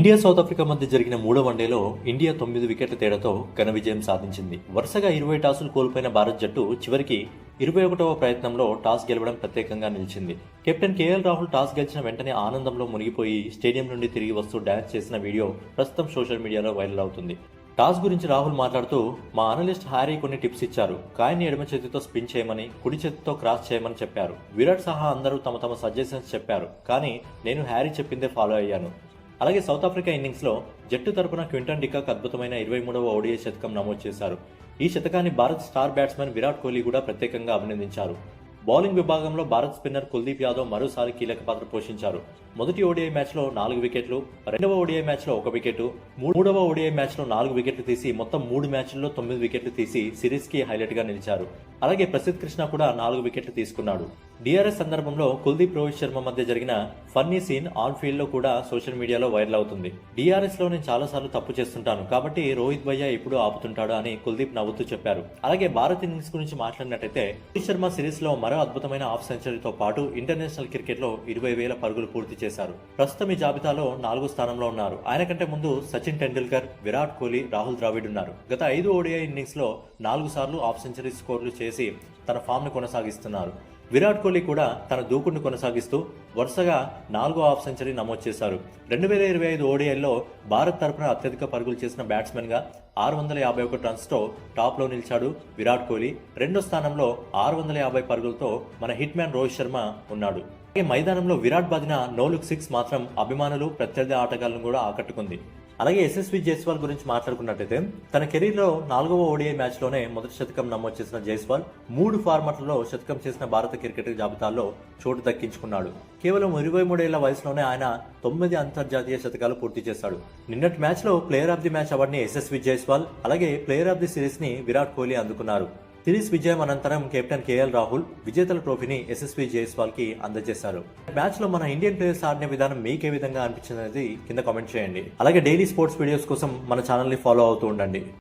India south Africa మధ్య జరిగిన మూడో వన్డేలో ఇండియా 9 వికెట్ల తేడాతో ఘన విజయం సాధించింది. వరుసగా 20 టాసులు కోల్పోయిన భారత్ జట్టు చివరికి 21వ ప్రయత్నంలో టాస్ గెలవడం ప్రత్యేకంగా నిలిచింది. కెప్టెన్ కేఎల్ రాహుల్ టాస్ గెలిచిన వెంటనే ఆనందంలో మునిగిపోయి స్టేడియం నుండి తిరిగి వస్తూ డాన్స్ చేసిన వీడియో ప్రస్తుతం సోషల్ మీడియాలో వైరల్ అవుతుంది. టాస్ గురించి రాహుల్ మాట్లాడుతూ, మా అనలిస్ట్ హ్యారీ కొన్ని టిప్స్ ఇచ్చారు. కాయిన్ని ఎడమ చేతితో స్పిన్ చేయమని, కుడి చేతితో క్రాస్ చేయమని చెప్పారు. విరాట్ సహా అందరూ తమ తమ సజెషన్స్ చెప్పారు, కానీ నేను హ్యారీ చెప్పిందే ఫాలో అయ్యాను. అలాగే సౌత్ ఆఫ్రికా ఇన్నింగ్స్లో జట్టు తరపున క్వింటన్ డికాక్ అద్భుతమైన 23వ ఓడిఐ శతకం నమోదు చేశారు. ఈ శతకాన్ని భారత్ స్టార్ బ్యాట్స్మెన్ విరాట్ కోహ్లీ కూడా ప్రత్యేకంగా అభినందించారు. బౌలింగ్ విభాగంలో భారత్ స్పిన్నర్ కుల్దీప్ యాదవ్ మరోసారి కీలక పాత్ర పోషించారు. మొదటి ఓడిఐ మ్యాచ్లో 4 వికెట్లు, రెండవ ఓడిఐ మ్యాచ్లో 1 వికెట్, మూడవ ఓడిఐ మ్యాచ్లో 4 వికెట్లు తీసి మొత్తం 3 మ్యాచ్ల్లో 9 వికెట్లు తీసి సిరీస్కి హైలైట్గా నిలిచారు. అలాగే ప్రసిద్ధ్ కృష్ణ కూడా 4 వికెట్లు తీసుకున్నాడు. డిఆర్ఎస్ సందర్భంలో కుల్దీప్ రోహిత్ శర్మ మధ్య జరిగిన ఫన్నీ సీన్ ఆన్ ఫీల్డ్ లో కూడా సోషల్ మీడియాలో వైరల్ అవుతుంది. డిఆర్ఎస్ లో నేను చాలాసార్లు తప్పు చేస్తుంటాను, కాబట్టి రోహిత్ భయ్య ఎప్పుడు ఆపుతుంటాడు అని కుల్దీప్ నవ్వుతూ చెప్పారు. అలాగే భారత్ ఇన్నింగ్స్ గురించి మాట్లాడినట్టయితే రోహిత్ శర్మ సిరీస్ లో మరో అద్భుతమైన హాఫ్ సెంచరీతో పాటు ఇంటర్నేషనల్ క్రికెట్ లో 20,000 పరుగులు పూర్తి చేశారు. ప్రస్తుతం ఈ జాబితాలో 4వ స్థానంలో ఉన్నారు. ఆయన కంటే ముందు సచిన్ టెండూల్కర్, విరాట్ కోహ్లీ, రాహుల్ ద్రావిడ్ ఉన్నారు. గత 5 ఓడిఐ ఇన్నింగ్స్ లో 4 సార్లు హాఫ్ సెంచరీ స్కోర్లు చేసి తన ఫామ్ ను కొనసాగిస్తున్నారు. విరాట్ కోహ్లీ కూడా తన దూకుడును కొనసాగిస్తూ వరుసగా 4వ హాఫ్ సెంచరీ నమోదు చేశారు. 2025 ఓడిఐల్లో భారత్ తరపున అత్యధిక పరుగులు చేసిన బ్యాట్స్మెన్ గా 651 రన్స్తో టాప్లో నిలిచాడు విరాట్ కోహ్లీ. రెండో స్థానంలో 650 పరుగులతో మన హిట్ మ్యాన్ రోహిత్ శర్మ ఉన్నాడు. అలాగే మైదానంలో విరాట్ బాదిన నో లుక్ 6 మాత్రం అభిమానులు, ప్రత్యర్థి ఆటగాళ్లను కూడా ఆకట్టుకుంది. అలాగే యశస్వి జైస్వాల్ గురించి మాట్లాడుకున్నట్టయితే తన కెరీర్లో 4వ ఓడిఐ మ్యాచ్లోనే మొదటి శతకం నమోదు చేసిన జైస్వాల్ 3 ఫార్మాట్లలో శతకం చేసిన భారత క్రికెట్ జాబితాలో చోటు దక్కించుకున్నాడు. కేవలం 23 ఏళ్ల వయసులోనే ఆయన 9 అంతర్జాతీయ శతకాలు పూర్తి చేశాడు. నిన్నటి మ్యాచ్లో ప్లేయర్ ఆఫ్ ది మ్యాచ్ అవార్డుని యశస్వి జైస్వాల్, అలాగే ప్లేయర్ ఆఫ్ ది సిరీస్ ని విరాట్ కోహ్లీ అందుకున్నారు. సిరీస్ విజయం అనంతరం కెప్టెన్ కేఎల్ రాహుల్ విజేతల ట్రోఫీని యశస్వి జైస్వాల్ కి అందజేశారు. మ్యాచ్ లో మన ఇండియన్ ప్లేయర్స్ ఆడిన విధానం మీకే విధంగా అనిపించింది కింద కామెంట్ చేయండి. అలాగే డైలీ స్పోర్ట్స్ వీడియోస్ కోసం మన ఛానల్ ని ఫాలో అవుతూ ఉండండి.